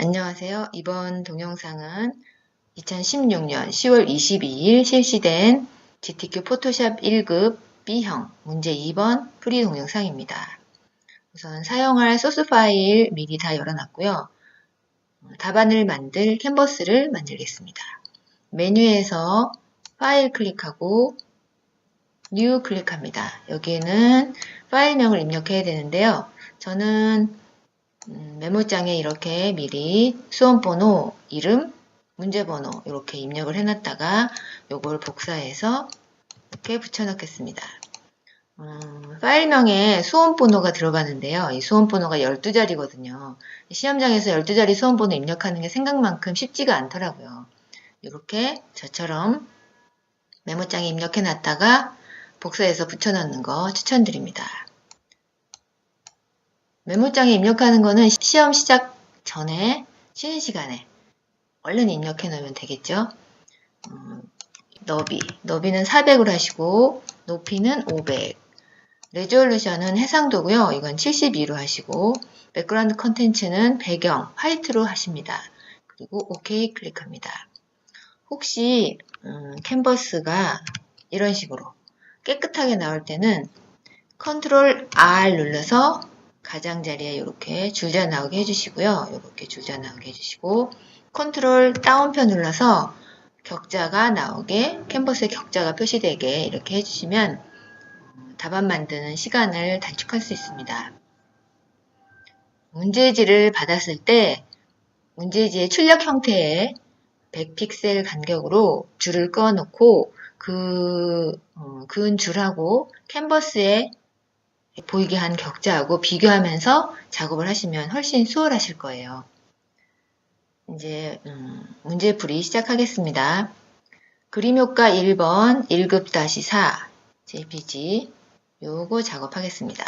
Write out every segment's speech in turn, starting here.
안녕하세요. 이번 동영상은 2016년 10월 22일 실시된 GTQ 포토샵 1급 B형 문제 2번 풀이 동영상입니다. 우선 사용할 소스 파일 미리 다 열어놨고요. 답안을 만들 캔버스를 만들겠습니다. 메뉴에서 파일 클릭하고 뉴 클릭합니다. 여기에는 파일명을 입력해야 되는데요. 저는 메모장에 이렇게 미리 수험번호, 이름, 문제번호 이렇게 입력을 해놨다가 요걸 복사해서 이렇게 붙여넣겠습니다. 파일명에 수험번호가 들어가는데요. 이 수험번호가 12자리거든요. 시험장에서 12자리 수험번호 입력하는 게 생각만큼 쉽지가 않더라고요. 이렇게 저처럼 메모장에 입력해놨다가 복사해서 붙여넣는 거 추천드립니다. 메모장에 입력하는 거는 시험 시작 전에 쉬는 시간에 얼른 입력해 놓으면 되겠죠. 너비는 400으로 하시고 높이는 500, 레졸루션은 해상도고요. 이건 72로 하시고 백그라운드 컨텐츠는 배경 화이트로 하십니다. 그리고 OK 클릭합니다. 혹시 캔버스가 이런 식으로 깨끗하게 나올 때는 컨트롤 R 눌러서 가장자리에 이렇게 줄자 나오게 해주시고요. 이렇게 줄자 나오게 해주시고 컨트롤 다운표 눌러서 격자가 나오게 캔버스에 격자가 표시되게 이렇게 해주시면 답안 만드는 시간을 단축할 수 있습니다. 문제지를 받았을 때 문제지의 출력 형태의 100픽셀 간격으로 줄을 그어놓고 그은 줄하고 캔버스에 보이게 한 격자하고 비교하면서 작업을 하시면 훨씬 수월하실 거예요. 이제 문제풀이 시작하겠습니다. 그림효과 1번 1급-4 JPG 요거 작업하겠습니다.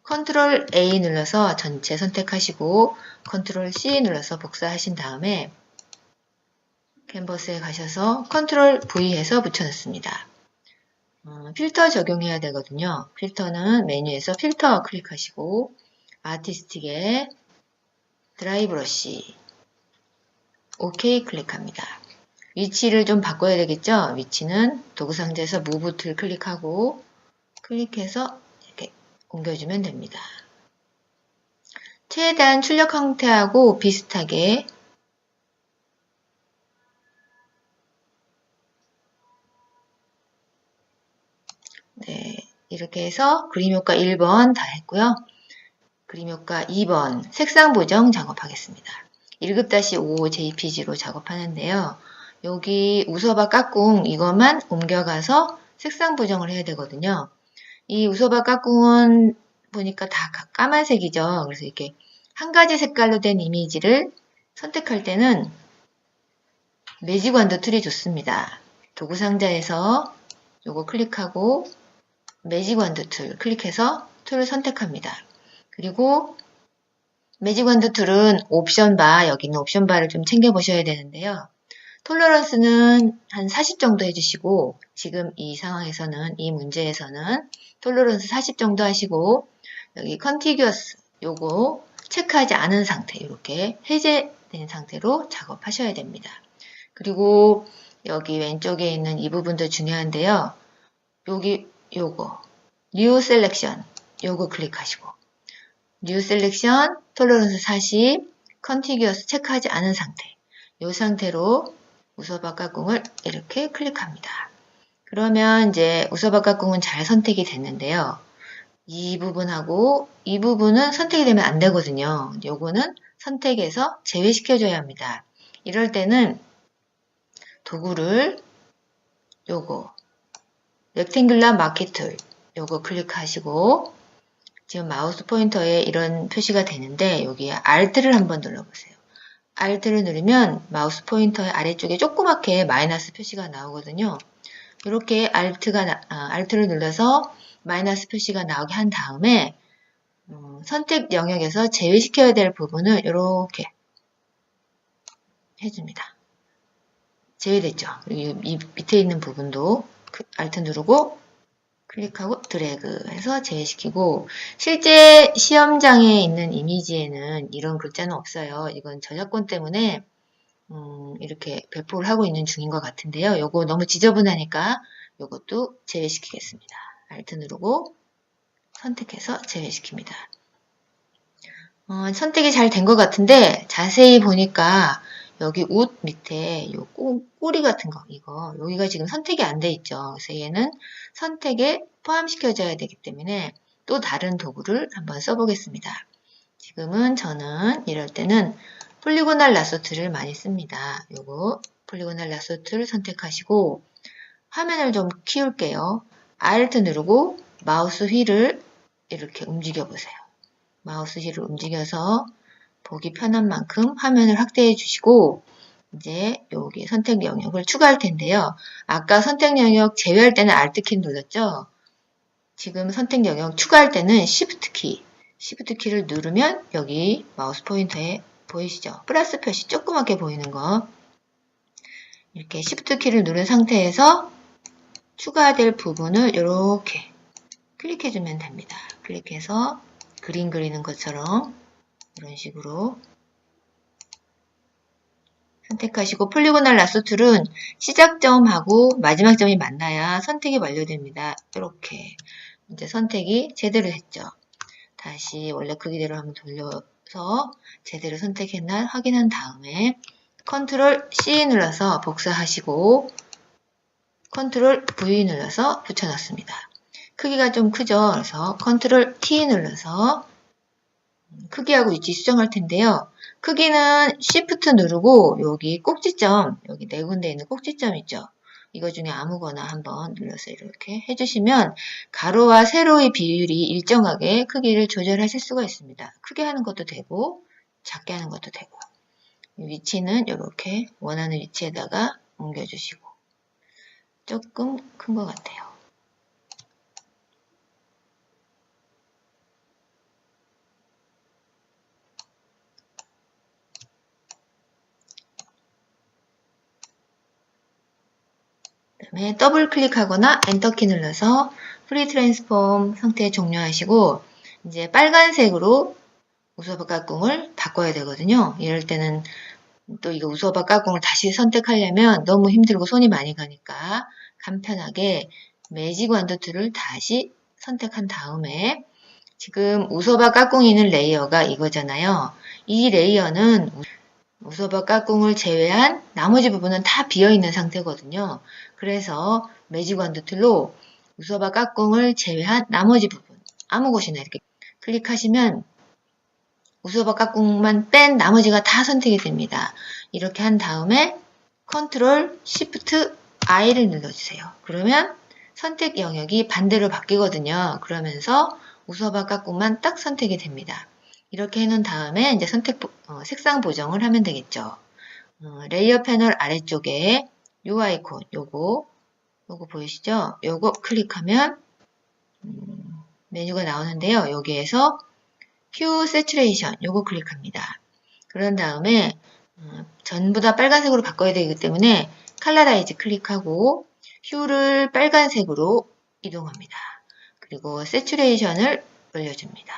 컨트롤 A 눌러서 전체 선택하시고 컨트롤 C 눌러서 복사하신 다음에 캔버스에 가셔서 컨트롤 V 해서 붙여넣습니다. 필터 적용해야 되거든요. 필터는 메뉴에서 필터 클릭하시고 아티스틱에 드라이 브러쉬 OK 클릭합니다. 위치를 좀 바꿔야 되겠죠? 위치는 도구상자에서 무브 툴 클릭하고 클릭해서 이렇게 옮겨주면 됩니다. 최대한 출력 형태하고 비슷하게 이렇게 해서 그림효과 1번 다 했고요. 그림효과 2번 색상 보정 작업하겠습니다. 1급-5 JPG로 작업하는데요. 여기 우서바 까꿍 이것만 옮겨가서 색상 보정을 해야 되거든요. 이 우서바 까꿍은 보니까 다 까만색이죠. 그래서 이렇게 한 가지 색깔로 된 이미지를 선택할 때는 매직 원더 툴이 좋습니다. 도구 상자에서 요거 클릭하고 매직 원더 툴 클릭해서 툴을 선택합니다. 그리고 매직 원더 툴은 옵션 바, 여기 있는 옵션 바를 좀 챙겨보셔야 되는데요. 톨러런스는 한 40 정도 해주시고 지금 이 상황에서는 이 문제에서는 톨러런스 40 정도 하시고 여기 컨티규어스 요거 체크하지 않은 상태 이렇게 해제된 상태로 작업하셔야 됩니다. 그리고 여기 왼쪽에 있는 이 부분도 중요한데요. 여기 요거 뉴 셀렉션 요거 클릭하시고 뉴 셀렉션 톨러런스 40 컨티규어스 체크하지 않은 상태 이 상태로 우서바 까꿍을 이렇게 클릭합니다. 그러면 이제 우서바 까꿍은 잘 선택이 됐는데요. 이 부분하고 이 부분은 선택이 되면 안 되거든요. 요거는 선택해서 제외시켜줘야 합니다. 이럴 때는 도구를 요거 렉탱귤러 마켓 툴 요거 클릭하시고 지금 마우스 포인터에 이런 표시가 되는데 여기에 Alt를 한번 눌러보세요. Alt를 누르면 마우스 포인터의 아래쪽에 조그맣게 마이너스 표시가 나오거든요. 이렇게 Alt를 눌러서 마이너스 표시가 나오게 한 다음에 선택 영역에서 제외시켜야 될 부분을 이렇게 해줍니다. 제외됐죠. 이 밑에 있는 부분도 Alt 누르고 클릭하고 드래그 해서 제외시키고, 실제 시험장에 있는 이미지에는 이런 글자는 없어요. 이건 저작권 때문에 이렇게 배포를 하고 있는 중인 것 같은데요. 요거 너무 지저분하니까 요것도 제외시키겠습니다. Alt 누르고 선택해서 제외시킵니다. 선택이 잘 된 것 같은데 자세히 보니까 여기 옷 밑에 요 꼬리 같은 거 이거 여기가 지금 선택이 안 돼 있죠. 그래서 얘는 선택에 포함시켜져야 되기 때문에 또 다른 도구를 한번 써보겠습니다. 지금은 저는 이럴 때는 폴리고널 라소트를 많이 씁니다. 요거 폴리고널 라소트를 선택하시고 화면을 좀 키울게요. Alt 누르고 마우스 휠을 이렇게 움직여 보세요. 마우스 휠을 움직여서 보기 편한 만큼 화면을 확대해 주시고 이제 여기 선택 영역을 추가할 텐데요. 아까 선택 영역 제외할 때는 Alt 키 눌렀죠? 지금 선택 영역 추가할 때는 Shift 키를 누르면 여기 마우스 포인터에 보이시죠? 플러스 표시 조그맣게 보이는 거 이렇게 Shift 키를 누른 상태에서 추가될 부분을 이렇게 클릭해주면 됩니다. 클릭해서 그림 그리는 것처럼 이런 식으로 선택하시고 폴리고널 라소툴은 시작점하고 마지막 점이 만나야 선택이 완료됩니다. 이렇게 이제 선택이 제대로 됐죠. 다시 원래 크기대로 한번 돌려서 제대로 선택했나 확인한 다음에 컨트롤 C 눌러서 복사하시고 컨트롤 V 눌러서 붙여넣습니다. 크기가 좀 크죠. 그래서 컨트롤 T 눌러서 크기하고 위치 수정할 텐데요. 크기는 Shift 누르고 여기 꼭지점, 여기 네 군데 있는 꼭지점 있죠. 이거 중에 아무거나 한번 눌러서 이렇게 해주시면 가로와 세로의 비율이 일정하게 크기를 조절하실 수가 있습니다. 크게 하는 것도 되고 작게 하는 것도 되고 위치는 이렇게 원하는 위치에다가 옮겨주시고 조금 큰 것 같아요. 그다음에 더블 클릭하거나 엔터키 눌러서 프리 트랜스폼 상태 종료하시고 이제 빨간색으로 우서바 까꿍을 바꿔야 되거든요. 이럴 때는 또 이거 우서바 까꿍을 다시 선택하려면 너무 힘들고 손이 많이 가니까 간편하게 매직 완도 툴을 다시 선택한 다음에 지금 우서바 까꿍이 있는 레이어가 이거잖아요. 이 레이어는 우서바 까꿍을 제외한 나머지 부분은 다 비어있는 상태거든요. 그래서 매직 완도 툴로 우서바 까꿍을 제외한 나머지 부분 아무 곳이나 이렇게 클릭하시면 우서바 까꿍만 뺀 나머지가 다 선택이 됩니다. 이렇게 한 다음에 컨트롤 시프트 I를 눌러주세요. 그러면 선택 영역이 반대로 바뀌거든요. 그러면서 우서바 까꿍만 딱 선택이 됩니다. 이렇게 해놓은 다음에 이제 색상 보정을 하면 되겠죠. 레이어 패널 아래쪽에 요 아이콘, 요거 보이시죠? 요거 클릭하면 메뉴가 나오는데요. 여기에서 휴 세츄레이션 요거 클릭합니다. 그런 다음에 전부 다 빨간색으로 바꿔야 되기 때문에 컬러라이즈 클릭하고 휴를 빨간색으로 이동합니다. 그리고 세츄레이션을 올려줍니다.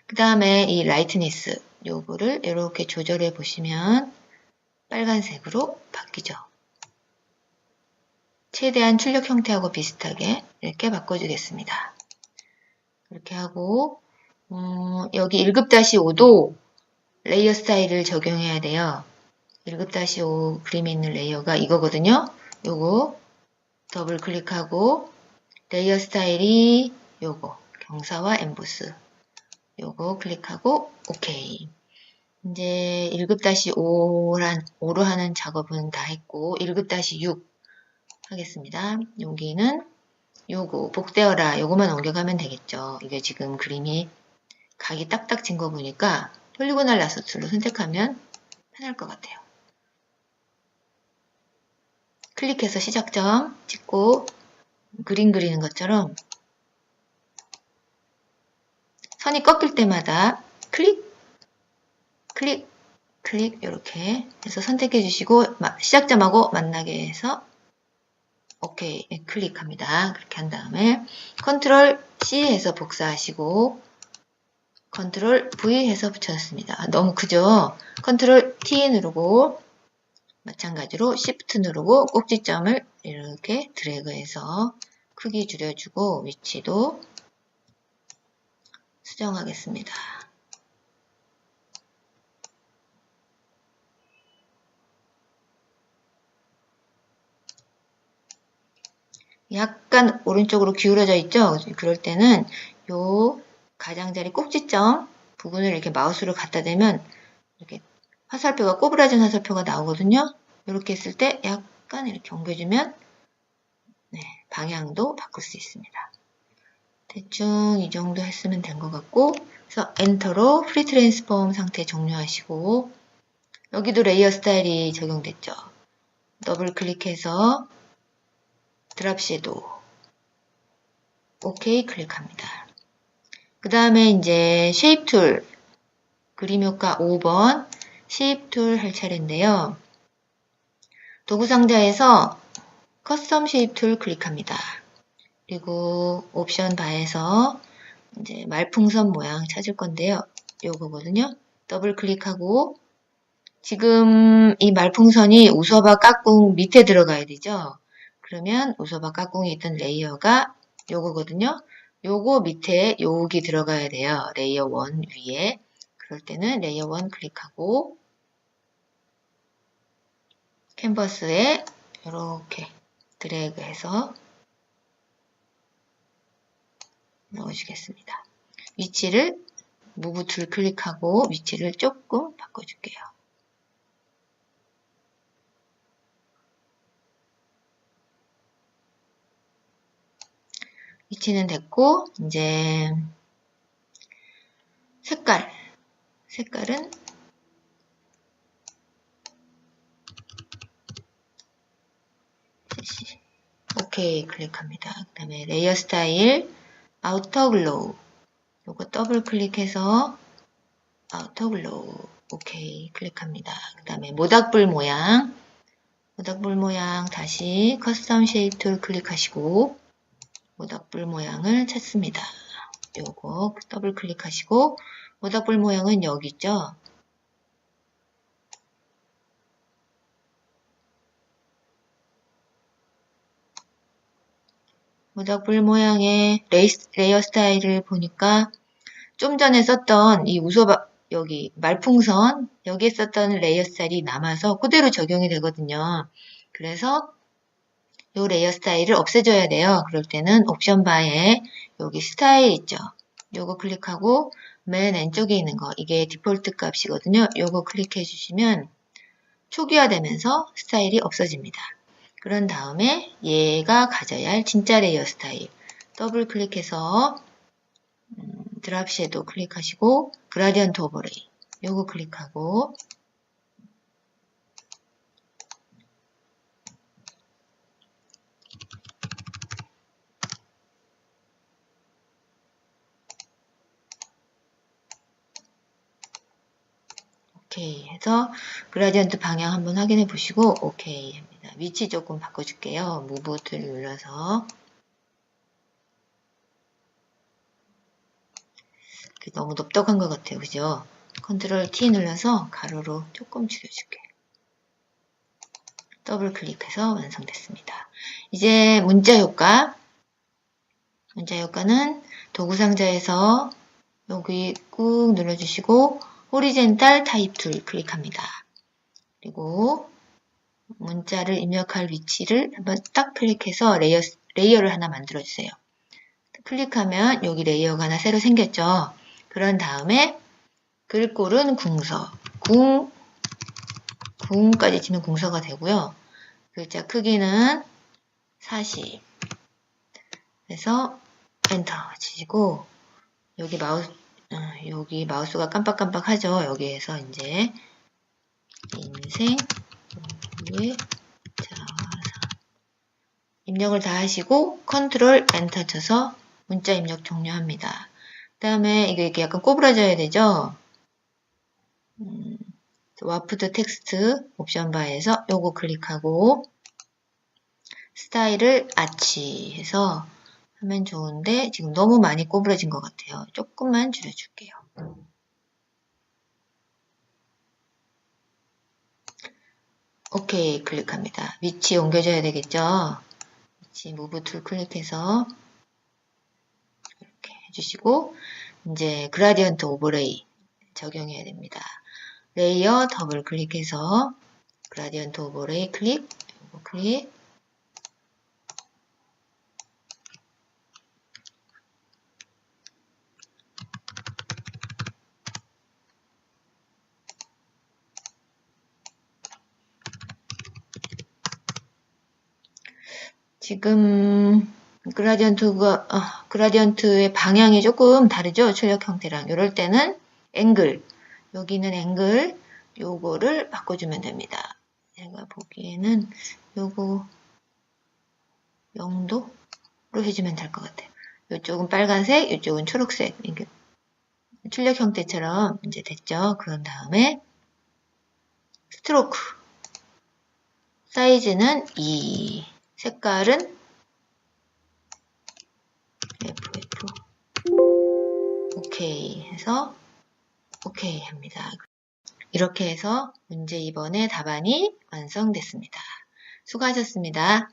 그 다음에 이 라이트니스 요거를 이렇게 조절해 보시면 빨간색으로 바뀌죠. 최대한 출력 형태하고 비슷하게 이렇게 바꿔주겠습니다. 그렇게 하고 여기 1급-5도 레이어 스타일을 적용해야 돼요. 1급-5 그림이 있는 레이어가 이거거든요. 요거 더블 클릭하고 레이어 스타일이 요거 경사와 엠보스 요거 클릭하고 OK. 이제 1급-5로 하는 작업은 다 했고 1급-6 하겠습니다. 여기는 요거 복대어라 요거만 옮겨가면 되겠죠. 이게 지금 그림이 각이 딱딱 진 거 보니까 폴리고널 라소툴로 선택하면 편할 것 같아요. 클릭해서 시작점 찍고 그림 그리는 것처럼 선이 꺾일 때마다 클릭 이렇게 해서 선택해 주시고 시작점하고 만나게 해서 오케이 클릭합니다. 그렇게 한 다음에 컨트롤 C 해서 복사하시고 컨트롤 V 해서 붙였습니다. 너무 크죠? 컨트롤 T 누르고 마찬가지로 Shift 누르고 꼭지점을 이렇게 드래그해서 크기 줄여주고 위치도 수정하겠습니다. 약간 오른쪽으로 기울어져 있죠? 그럴 때는 요 가장자리 꼭지점 부분을 이렇게 마우스로 갖다 대면 이렇게 화살표가 꼬부라진 화살표가 나오거든요. 이렇게 했을 때 약간 이렇게 옮겨주면 네, 방향도 바꿀 수 있습니다. 대충 이 정도 했으면 된 것 같고 그래서 엔터로 프리 트랜스폼 상태 종료하시고 여기도 레이어 스타일이 적용됐죠. 더블 클릭해서 드랍 섀도우 오케이 클릭합니다. 그 다음에 이제 쉐입 툴 그림 효과 5번 쉐입 툴 할 차례인데요. 도구 상자에서 커스텀 쉐입 툴 클릭합니다. 그리고 옵션 바에서 이제 말풍선 모양 찾을 건데요. 요거거든요. 더블 클릭하고 지금 이 말풍선이 우서바 깍꿍 밑에 들어가야 되죠. 그러면 우서바 깍꿍이 있던 레이어가 요거거든요. 요거 밑에 여기 들어가야 돼요. 레이어 1 위에. 그럴 때는 레이어 1 클릭하고 캔버스에 이렇게 드래그해서 넣어주겠습니다. 위치를 무브 툴 클릭하고 위치를 조금 바꿔줄게요. 위치는 됐고 이제 색깔은 오케이 클릭합니다. 그 다음에 레이어 스타일 아우터 글로우 요거 더블 클릭해서 아우터 글로우 오케이 클릭합니다. 그 다음에 모닥불 모양 다시 커스텀 쉐입 툴 클릭하시고 모닥불 모양을 찾습니다. 요거 더블 클릭하시고 모닥불 모양은 여기 있죠. 모닥불 모양의 레이어 스타일을 보니까 좀 전에 썼던 이 우서바 여기 말풍선 여기에 썼던 레이어 스타일이 남아서 그대로 적용이 되거든요. 그래서 이 레이어 스타일을 없애줘야 돼요. 그럴 때는 옵션 바에 여기 스타일 있죠. 요거 클릭하고 맨 왼쪽에 있는 거 이게 디폴트 값이거든요. 요거 클릭해 주시면 초기화되면서 스타일이 없어집니다. 그런 다음에 얘가 가져야 할 진짜 레이어 스타일 더블 클릭해서 드랍 섀도우 클릭하시고 그라디언트 오버레이 요거 클릭하고 오케이 해서 그라디언트 방향 한번 확인해 보시고 오케이 합니다. 위치 조금 바꿔줄게요. 무브 툴 눌러서 너무 넓적한 것 같아요. 그죠? 컨트롤 T 눌러서 가로로 조금 줄여줄게요. 더블 클릭해서 완성됐습니다. 이제 문자 효과는 도구 상자에서 여기 꾹 눌러주시고 호리젠탈 타입 툴 클릭합니다. 그리고 문자를 입력할 위치를 한번 딱 클릭해서 레이어를 하나 만들어주세요. 클릭하면 여기 레이어가 하나 새로 생겼죠. 그런 다음에 글꼴은 궁서, 궁까지 치면 궁서가 되고요. 글자 크기는 40 그래서 엔터 치시고 여기 마우스가 깜빡깜빡 하죠. 여기에서 이제 인생 의 자화상 입력을 다 하시고 컨트롤 엔터 쳐서 문자 입력 종료합니다. 그 다음에 이게 약간 꼬부라져야 되죠. 와프드 텍스트 옵션 바에서 요거 클릭하고 스타일을 아치 해서 하면 좋은데 지금 너무 많이 꼬부러진 것 같아요. 조금만 줄여줄게요. 오케이 클릭합니다. 위치 옮겨줘야 되겠죠? 위치 무브 툴 클릭해서 이렇게 해주시고 이제 그라디언트 오버레이 적용해야 됩니다. 레이어 더블 클릭해서 그라디언트 오버레이 클릭, 클릭. 지금 그라디언트의 방향이 조금 다르죠? 출력 형태랑. 이럴 때는 앵글, 여기는 앵글, 요거를 바꿔주면 됩니다. 제가 보기에는 요거 0도로 해주면 될 것 같아요. 이쪽은 빨간색, 이쪽은 초록색. 이게 출력 형태처럼 이제 됐죠? 그런 다음에 스트로크 사이즈는 2, 색깔은 FF 오케이 해서 오케이 합니다. 이렇게 해서 문제 2번의 답안이 완성됐습니다. 수고하셨습니다.